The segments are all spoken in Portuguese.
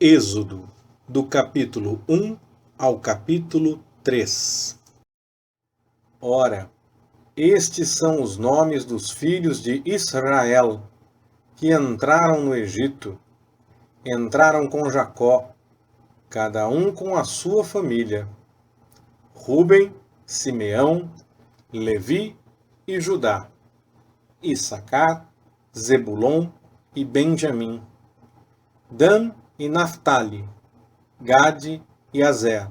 Êxodo, do capítulo 1 ao capítulo 3. Ora, estes são os nomes dos filhos de Israel, que entraram no Egito. Entraram com Jacó, cada um com a sua família: Rúben, Simeão, Levi e Judá, Issacar, Zebulon e Benjamim, Dan e Naftali, Gade e Azer.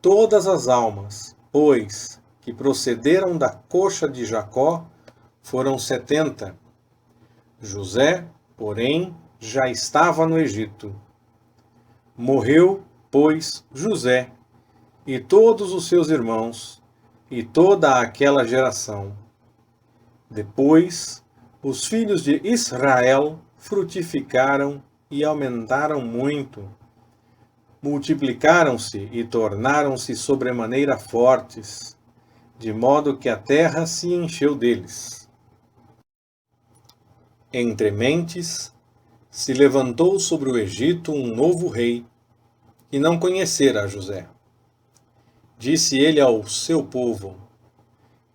Todas as almas, pois, que procederam da coxa de Jacó foram 70. José, porém, já estava no Egito. Morreu, pois, José, e todos os seus irmãos, e toda aquela geração. Depois, os filhos de Israel frutificaram e aumentaram muito. Multiplicaram-se e tornaram-se sobremaneira fortes, de modo que a terra se encheu deles. Entre mentes, se levantou sobre o Egito um novo rei, que não conhecera José. Disse ele ao seu povo: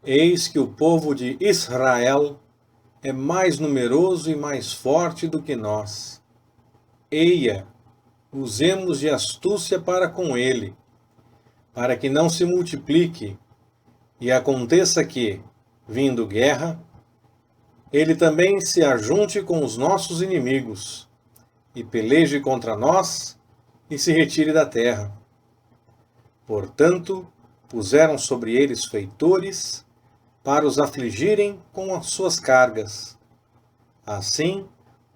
Eis que o povo de Israel é mais numeroso e mais forte do que nós. Eia, usemos de astúcia para com ele, para que não se multiplique, e aconteça que, vindo guerra, ele também se ajunte com os nossos inimigos, e peleje contra nós, e se retire da terra. Portanto, puseram sobre eles feitores, para os afligirem com as suas cargas. Assim,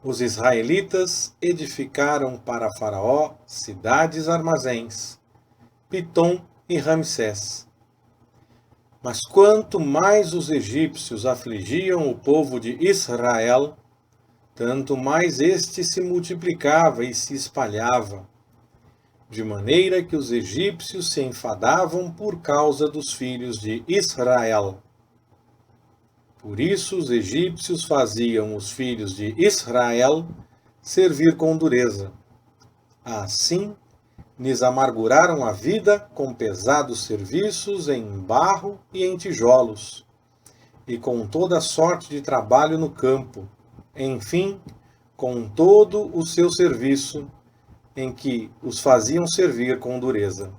os israelitas edificaram para Faraó cidades armazéns, Pitom e Ramsés. Mas quanto mais os egípcios afligiam o povo de Israel, tanto mais este se multiplicava e se espalhava, de maneira que os egípcios se enfadavam por causa dos filhos de Israel. Por isso os egípcios faziam os filhos de Israel servir com dureza. Assim, lhes amarguraram a vida com pesados serviços em barro e em tijolos, e com toda sorte de trabalho no campo, enfim, com todo o seu serviço, em que os faziam servir com dureza.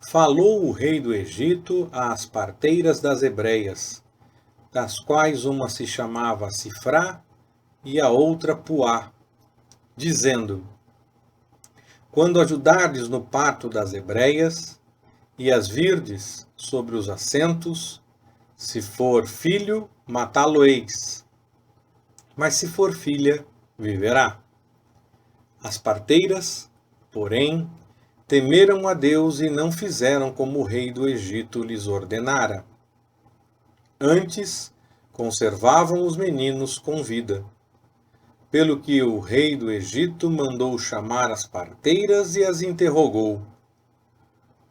Falou o rei do Egito às parteiras das hebreias, das quais uma se chamava Sifrá e a outra Puá, dizendo: Quando ajudardes no parto das hebreias, e as virdes sobre os assentos, se for filho, matá-lo-eis, mas se for filha, viverá. As parteiras, porém, temeram a Deus e não fizeram como o rei do Egito lhes ordenara. Antes, conservavam os meninos com vida. Pelo que o rei do Egito mandou chamar as parteiras e as interrogou: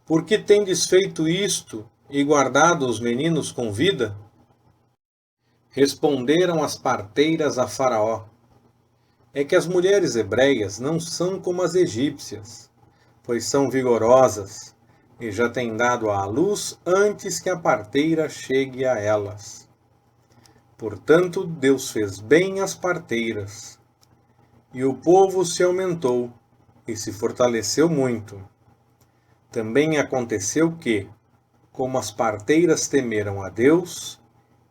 Por que tendes feito isto e guardado os meninos com vida? Responderam as parteiras a Faraó: É que as mulheres hebreias não são como as egípcias, pois são vigorosas, e já têm dado à luz antes que a parteira chegue a elas. Portanto, Deus fez bem às parteiras, e o povo se aumentou e se fortaleceu muito. Também aconteceu que, como as parteiras temeram a Deus,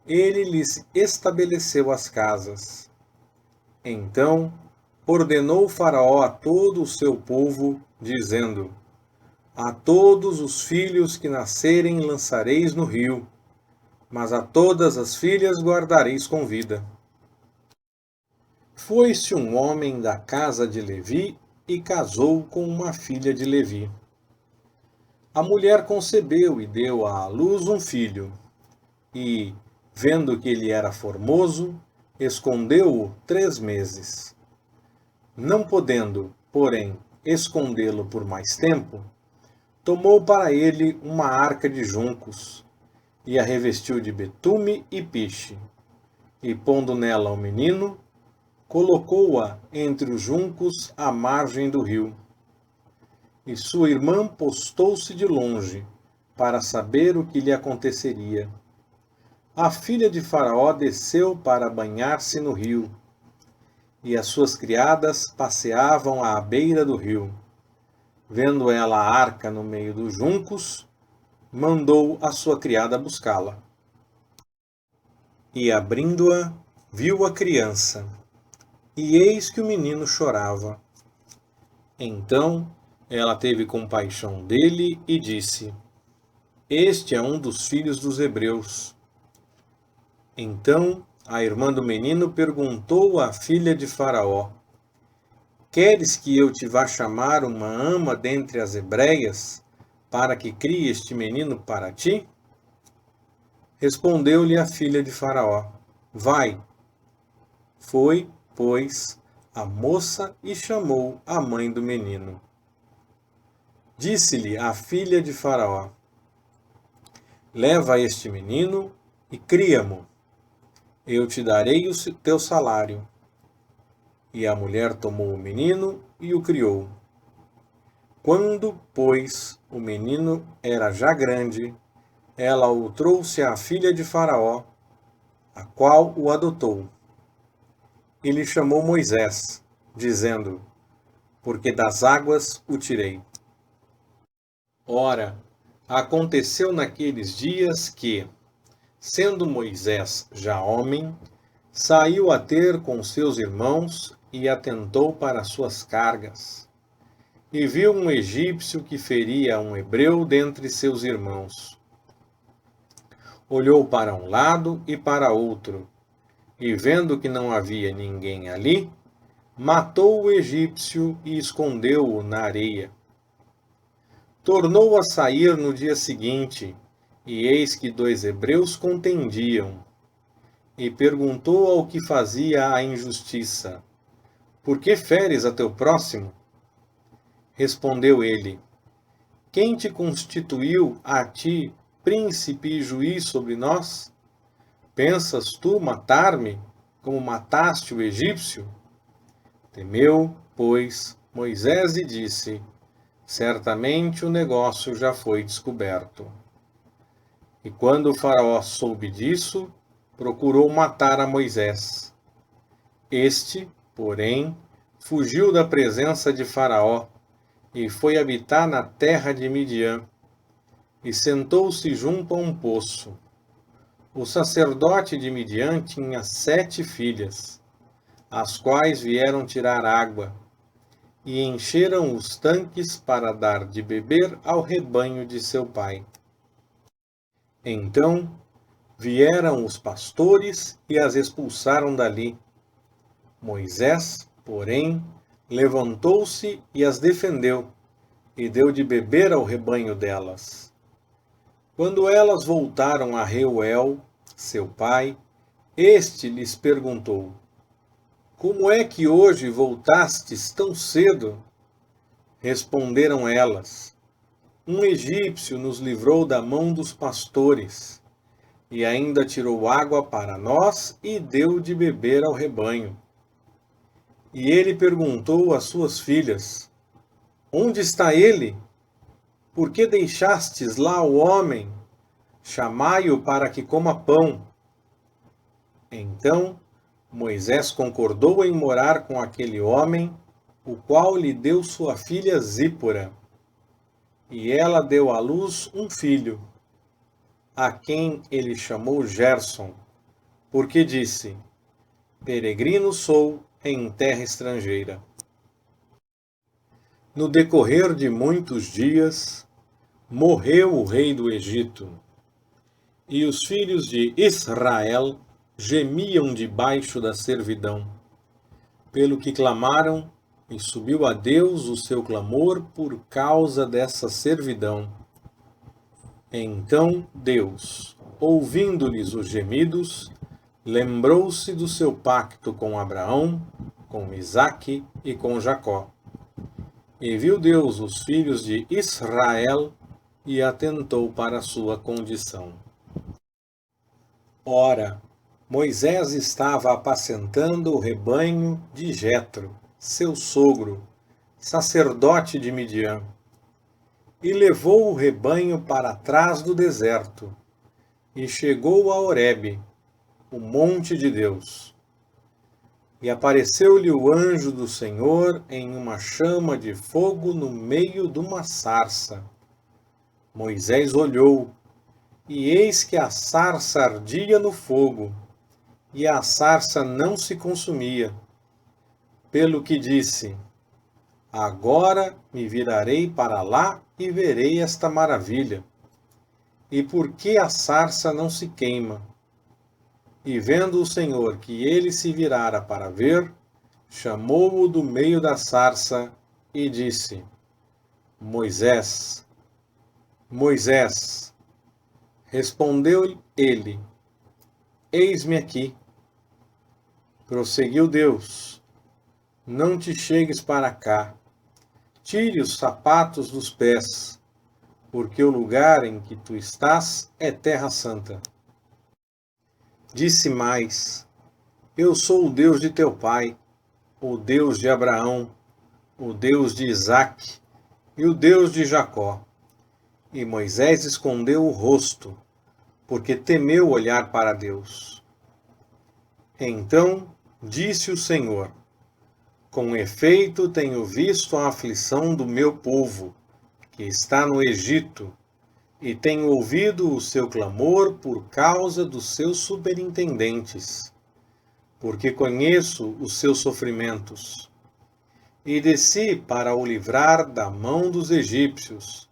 ele lhes estabeleceu as casas. Então, ordenou Faraó a todo o seu povo, dizendo: A todos os filhos que nascerem lançareis no rio, mas a todas as filhas guardareis com vida. Foi-se um homem da casa de Levi e casou com uma filha de Levi. A mulher concebeu e deu à luz um filho, e, vendo que ele era formoso, escondeu-o 3 meses. Não podendo, porém, escondê-lo por mais tempo, tomou para ele uma arca de juncos, e a revestiu de betume e piche, e pondo nela o menino, colocou-a entre os juncos à margem do rio. E sua irmã postou-se de longe, para saber o que lhe aconteceria. A filha de Faraó desceu para banhar-se no rio, e as suas criadas passeavam à beira do rio. Vendo ela a arca no meio dos juncos, mandou a sua criada buscá-la. E abrindo-a, viu a criança, e eis que o menino chorava. Então ela teve compaixão dele e disse: Este é um dos filhos dos hebreus. Então a irmã do menino perguntou à filha de Faraó: Queres que eu te vá chamar uma ama dentre as hebreias, para que crie este menino para ti? Respondeu-lhe a filha de Faraó: Vai. Foi, pois, a moça e chamou a mãe do menino. Disse-lhe a filha de Faraó: Leva este menino e cria-mo. Eu te darei o teu salário. E a mulher tomou o menino e o criou. Quando, pois, o menino era já grande, ela o trouxe à filha de Faraó, a qual o adotou. E lhe chamou Moisés, dizendo: Porque das águas o tirei. Ora, aconteceu naqueles dias que, sendo Moisés já homem, saiu a ter com seus irmãos e atentou para suas cargas. E viu um egípcio que feria um hebreu dentre seus irmãos. Olhou para um lado e para outro, e vendo que não havia ninguém ali, matou o egípcio e escondeu-o na areia. Tornou a sair no dia seguinte, e eis que 2 hebreus contendiam. E perguntou ao que fazia a injustiça: Por que feres a teu próximo? Respondeu ele: Quem te constituiu a ti príncipe e juiz sobre nós? Pensas tu matar-me, como mataste o egípcio? Temeu, pois, Moisés e disse: Certamente o negócio já foi descoberto. E quando o Faraó soube disso, procurou matar a Moisés. Este, porém, fugiu da presença de Faraó e foi habitar na terra de Midian, e sentou-se junto a um poço. O sacerdote de Midian tinha 7 filhas, as quais vieram tirar água, e encheram os tanques para dar de beber ao rebanho de seu pai. Então vieram os pastores e as expulsaram dali. Moisés, porém, levantou-se e as defendeu, e deu de beber ao rebanho delas. Quando elas voltaram a Reuel, seu pai, este lhes perguntou: Como é que hoje voltastes tão cedo? Responderam elas: Um egípcio nos livrou da mão dos pastores, e ainda tirou água para nós e deu de beber ao rebanho. E ele perguntou às suas filhas: Onde está ele? Por que deixastes lá o homem? Chamai-o para que coma pão. Então Moisés concordou em morar com aquele homem, o qual lhe deu sua filha Zípora. E ela deu à luz um filho, a quem ele chamou Gerson, porque disse: Peregrino sou em terra estrangeira. No decorrer de muitos dias, morreu o rei do Egito, e os filhos de Israel gemiam debaixo da servidão, pelo que clamaram, e subiu a Deus o seu clamor por causa dessa servidão. Então Deus, ouvindo-lhes os gemidos, lembrou-se do seu pacto com Abraão, com Isaque e com Jacó. E viu Deus os filhos de Israel e atentou para a sua condição. Ora, Moisés estava apacentando o rebanho de Jetro, seu sogro, sacerdote de Midian, e levou o rebanho para trás do deserto, e chegou a Horebe, o monte de Deus. E apareceu-lhe o anjo do Senhor em uma chama de fogo no meio de uma sarça. Moisés olhou, e eis que a sarça ardia no fogo, e a sarça não se consumia. Pelo que disse: agora me virarei para lá e verei esta maravilha. E por que a sarça não se queima? E vendo o Senhor que ele se virara para ver, chamou-o do meio da sarça e disse: Moisés, Moisés. Respondeu ele: eis-me aqui. Prosseguiu Deus: não te chegues para cá. Tire os sapatos dos pés, porque o lugar em que tu estás é terra santa. Disse mais: eu sou o Deus de teu pai, o Deus de Abraão, o Deus de Isaque e o Deus de Jacó. E Moisés escondeu o rosto, porque temeu olhar para Deus. Então disse o Senhor: com efeito tenho visto a aflição do meu povo, que está no Egito, e tenho ouvido o seu clamor por causa dos seus superintendentes, porque conheço os seus sofrimentos. E desci para o livrar da mão dos egípcios,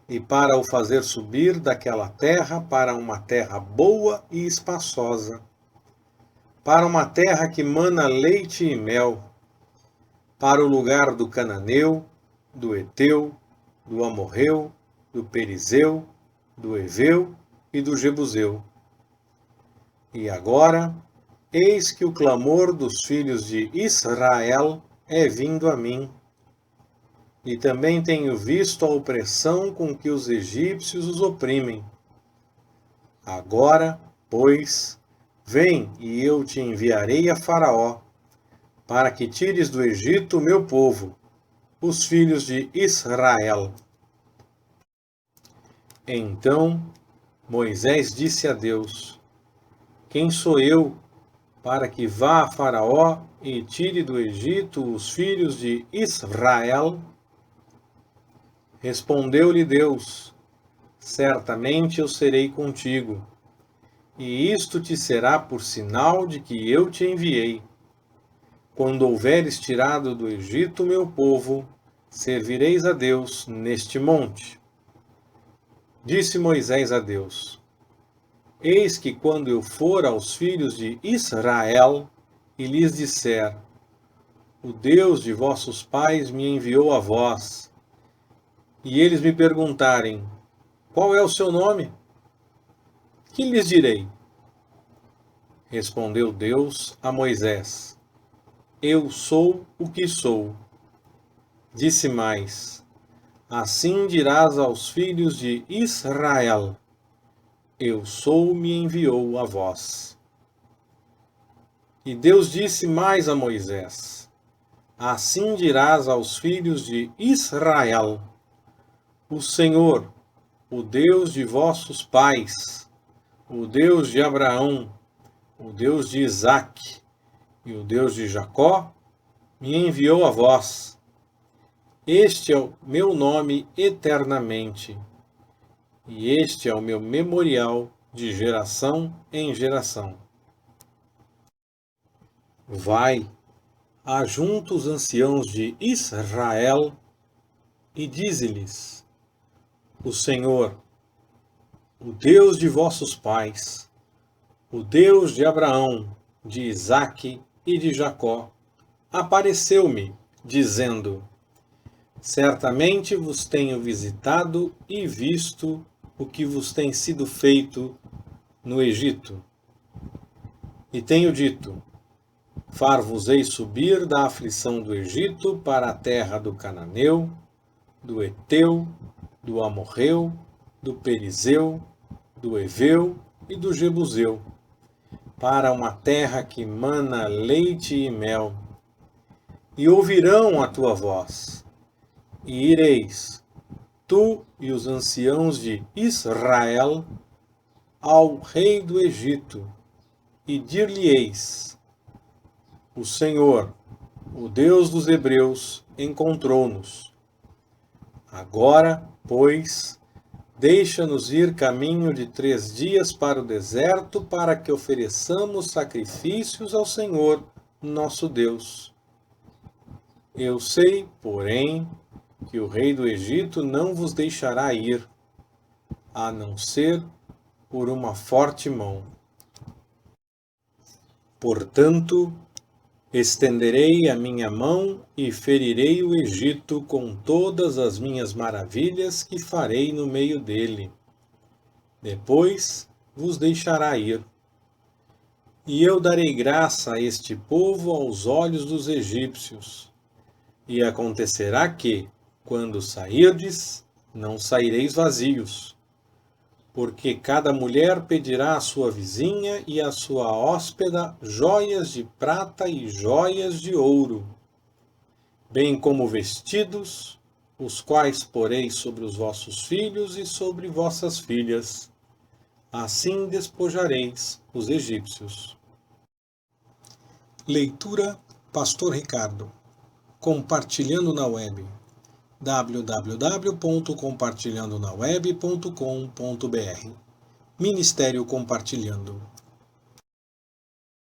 e para o fazer subir daquela terra para uma terra boa e espaçosa, para uma terra que mana leite e mel, para o lugar do cananeu, do Eteu, do Amorreu, do Perizeu, do Eveu e do Jebuseu. E agora, eis que o clamor dos filhos de Israel é vindo a mim, e também tenho visto a opressão com que os egípcios os oprimem. Agora, pois, vem e eu te enviarei a Faraó, para que tires do Egito o meu povo, os filhos de Israel. Então Moisés disse a Deus: quem sou eu para que vá a Faraó e tire do Egito os filhos de Israel? Respondeu-lhe Deus: certamente eu serei contigo, e isto te será por sinal de que eu te enviei. Quando houveres tirado do Egito meu povo, servireis a Deus neste monte. Disse Moisés a Deus: eis que quando eu for aos filhos de Israel e lhes disser: o Deus de vossos pais me enviou a vós, e eles me perguntarem: qual é o seu nome? Que lhes direi? Respondeu Deus a Moisés: eu sou o que sou. Disse mais: assim dirás aos filhos de Israel: eu sou me enviou a vós. E Deus disse mais a Moisés: assim dirás aos filhos de Israel: o Senhor, o Deus de vossos pais, o Deus de Abraão, o Deus de Isaque e o Deus de Jacó, me enviou a vós. Este é o meu nome eternamente, e este é o meu memorial de geração em geração. Vai, ajunta os anciãos de Israel e dize-lhes: o Senhor, o Deus de vossos pais, o Deus de Abraão, de Isaque e de Jacó, apareceu-me, dizendo: certamente vos tenho visitado e visto o que vos tem sido feito no Egito. E tenho dito: far-vos-ei subir da aflição do Egito para a terra do Cananeu, do Eteu, do Amorreu, do Perizeu, do Eveu e do Jebuseu, para uma terra que mana leite e mel. E ouvirão a tua voz, e ireis, tu e os anciãos de Israel, ao rei do Egito, e dir-lhe-eis: o Senhor, o Deus dos Hebreus, encontrou-nos. Agora, pois, deixa-nos ir caminho de 3 dias para o deserto, para que ofereçamos sacrifícios ao Senhor, nosso Deus. Eu sei, porém, que o rei do Egito não vos deixará ir, a não ser por uma forte mão. Portanto, estenderei a minha mão e ferirei o Egito com todas as minhas maravilhas que farei no meio dele. Depois vos deixará ir. E eu darei graça a este povo aos olhos dos egípcios. E acontecerá que, quando sairdes, não saireis vazios, porque cada mulher pedirá à sua vizinha e à sua hóspeda joias de prata e joias de ouro, bem como vestidos, os quais poreis sobre os vossos filhos e sobre vossas filhas. Assim despojareis os egípcios. Leitura Pastor Ricardo. Compartilhando na web. www.compartilhandonaweb.com.br Ministério Compartilhando.